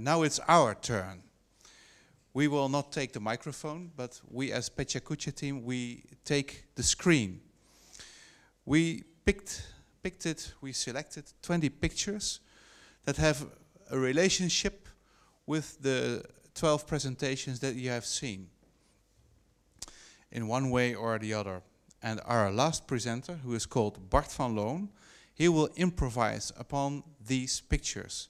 Now it's our turn. We will not take the microphone, but we as Pecha Kucha team, we take the screen. We we selected 20 pictures that have a relationship with the 12 presentations that you have seen in one way or the other. And our last presenter, who is called Bart Van Loon, he will improvise upon these pictures.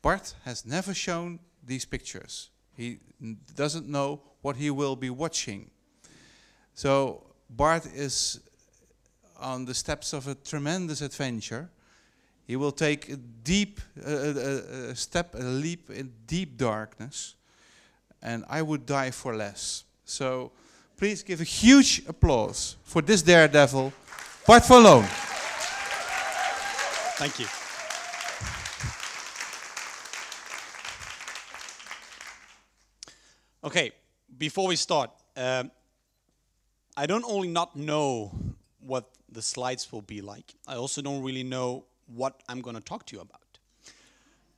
Bart has never shown these pictures. He doesn't know what he will be watching. So Bart is on the steps of a tremendous adventure. He will take a deep a leap in deep darkness, and I would die for less. So please give a huge applause for this daredevil, Bart Van Loon. Thank you. Okay, before we start, I don't only not know what the slides will be like, I also don't really know what I'm going to talk to you about.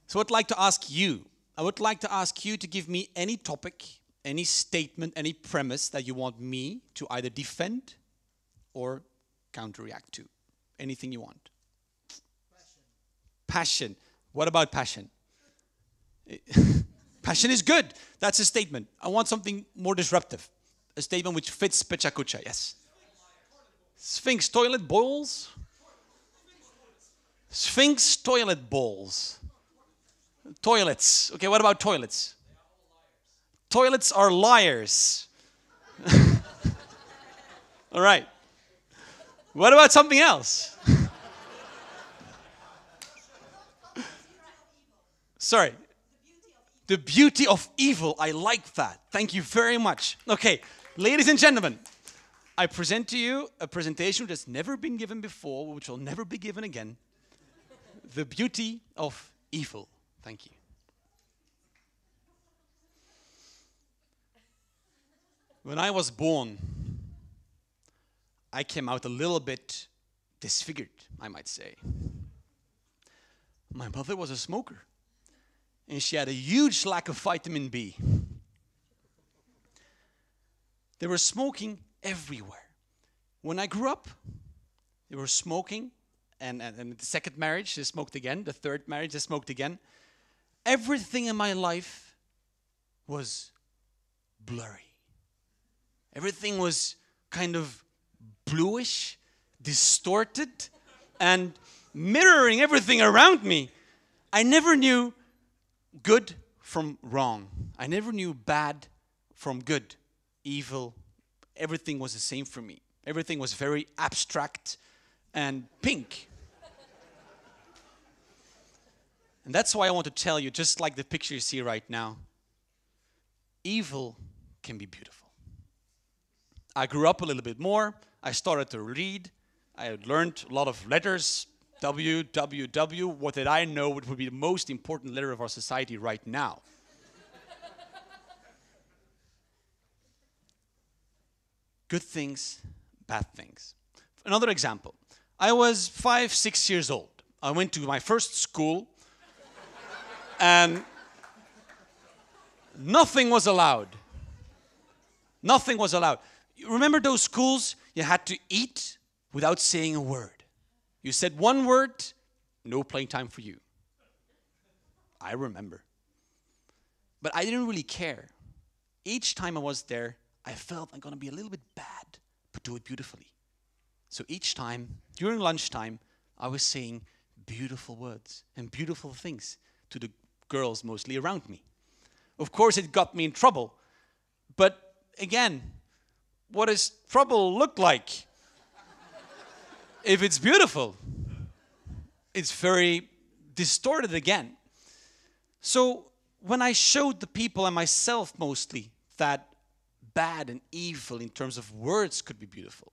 So I'd like to ask you, to give me any topic, any statement, any premise that you want me to either defend or counter-react to. Anything you want. Passion. What about passion? Passion is good. That's a statement. I want something more disruptive. A statement which fits Pecha Kucha. Yes. Sphinx toilet bowls. Sphinx toilet bowls. Toilets. Okay, what about toilets? Toilets are liars. All right. What about something else? Sorry. The beauty of evil. I like that. Thank you very much. Okay, ladies and gentlemen, I present to you a presentation that's never been given before, which will never be given again. The beauty of evil. Thank you. When I was born, I came out a little bit disfigured, I might say. My mother was a smoker. And she had a huge lack of vitamin B. They were smoking everywhere. When I grew up, they were smoking, and the second marriage, they smoked again. The third marriage, they smoked again. Everything in my life was blurry. Everything was kind of bluish, distorted, and mirroring everything around me. I never knew good from wrong. I never knew bad from good, evil. Everything was the same for me. Everything was very abstract and pink. And that's why I want to tell you, just like the picture you see right now, evil can be beautiful. I grew up a little bit more. I started to read. I had learned a lot of letters. WWW, what did I know would be the most important letter of our society right now? Good things, bad things. Another example. I was 5, 6 years old. I went to my first school and nothing was allowed. Nothing was allowed. You remember those schools you had to eat without saying a word? You said one word, no playtime for you. I remember. But I didn't really care. Each time I was there, I felt I'm going to be a little bit bad, but do it beautifully. So each time, during lunchtime, I was saying beautiful words and beautiful things to the girls mostly around me. Of course, it got me in trouble. But again, what does trouble look like? If it's beautiful, it's very distorted again. So when I showed the people and myself mostly that bad and evil in terms of words could be beautiful,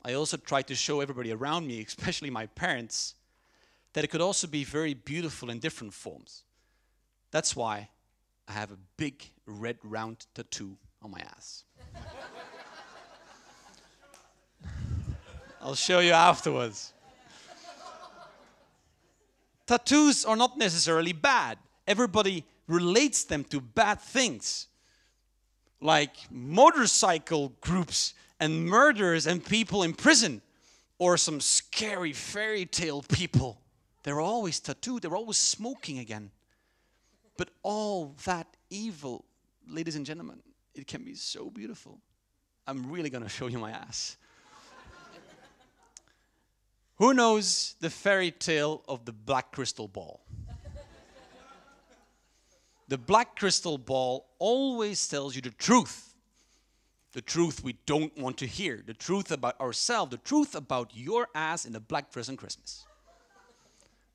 I also tried to show everybody around me, especially my parents, that it could also be very beautiful in different forms. That's why I have a big red round tattoo on my ass. I'll show you afterwards. Tattoos are not necessarily bad. Everybody relates them to bad things, like motorcycle groups and murders and people in prison, or some scary fairy tale people. They're always tattooed, they're always smoking again. But all that evil, ladies and gentlemen, it can be so beautiful. I'm really going to show you my ass. Who knows the fairy tale of the black crystal ball? The black crystal ball always tells you the truth we don't want to hear, the truth about ourselves, the truth about your ass in the black dress on Christmas.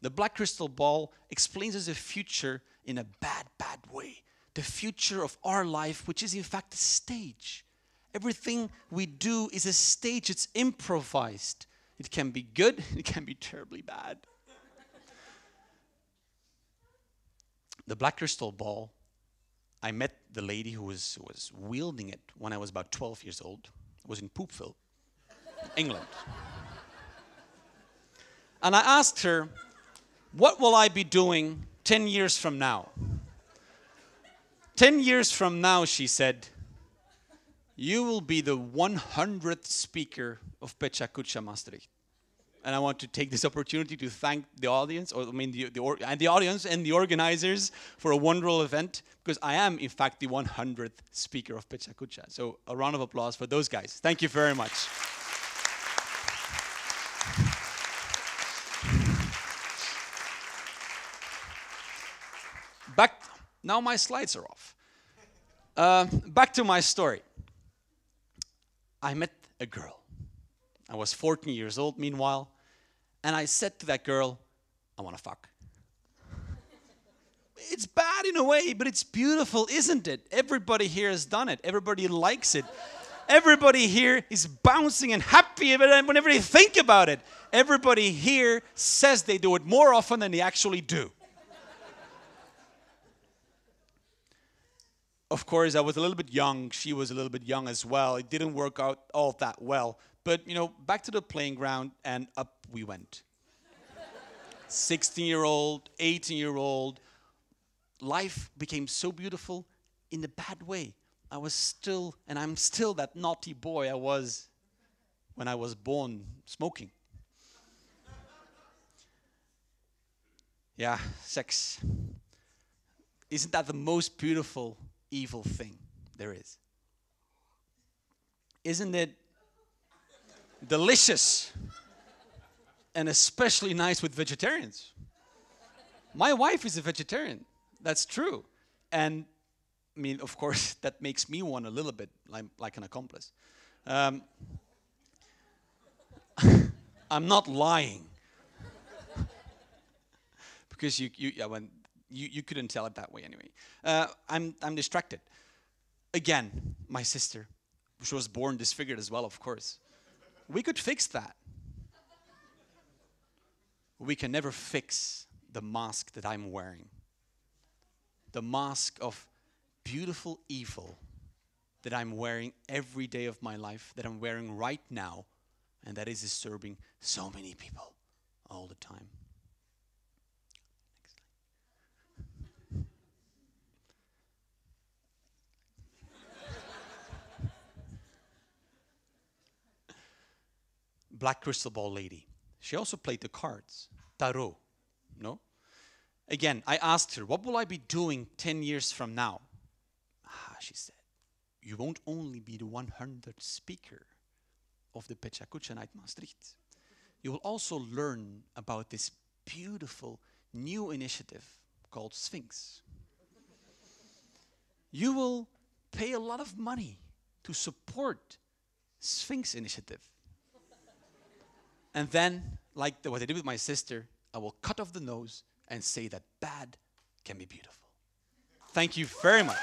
The black crystal ball explains us the future in a bad, bad way. The future of our life, which is in fact a stage. Everything we do is a stage, it's improvised. It can be good, it can be terribly bad. The black crystal ball, I met the lady who was wielding it when I was about 12 years old. I was in Poopville, England. And I asked her, what will I be doing 10 years from now? 10 years from now, she said, you will be the 100th speaker of Pecha Kucha Maastricht. And I want to take this opportunity to thank the audience, the audience and the organizers for a wonderful event, because I am, in fact, the 100th speaker of Pecha Kucha. So a round of applause for those guys. Thank you very much. Now my slides are off. Back to my story. I met a girl. I was 14 years old, meanwhile, and I said to that girl, I want to fuck. It's bad in a way, but it's beautiful, isn't it? Everybody here has done it. Everybody likes it. Everybody here is bouncing and happy whenever they think about it. Everybody here says they do it more often than they actually do. Of course, I was a little bit young. She was a little bit young as well. It didn't work out all that well. But, back to the playing ground, and up we went. 16-year-old, 18-year-old. Life became so beautiful in a bad way. I was still, and I'm still that naughty boy I was when I was born smoking. Yeah, sex. Isn't that the most beautiful evil thing there is? Isn't it delicious and especially nice with vegetarians? My wife is a vegetarian. That's true. And I mean, of course, that makes me want a little bit like an accomplice. I'm not lying. Because you couldn't tell it that way anyway. I'm distracted. Again, my sister, she was born disfigured as well, of course. We could fix that. We can never fix the mask that I'm wearing. The mask of beautiful evil that I'm wearing every day of my life, that I'm wearing right now, and that is disturbing so many people all the time. Black crystal ball lady. She also played the cards. Tarot. No? Again, I asked her, what will I be doing 10 years from now? She said, you won't only be the 100th speaker of the Pecha Kucha Night Maastricht. You will also learn about this beautiful new initiative called Sphinx. You will pay a lot of money to support Sphinx initiative. And then, like what I did with my sister, I will cut off the nose and say that bad can be beautiful. Thank you very much.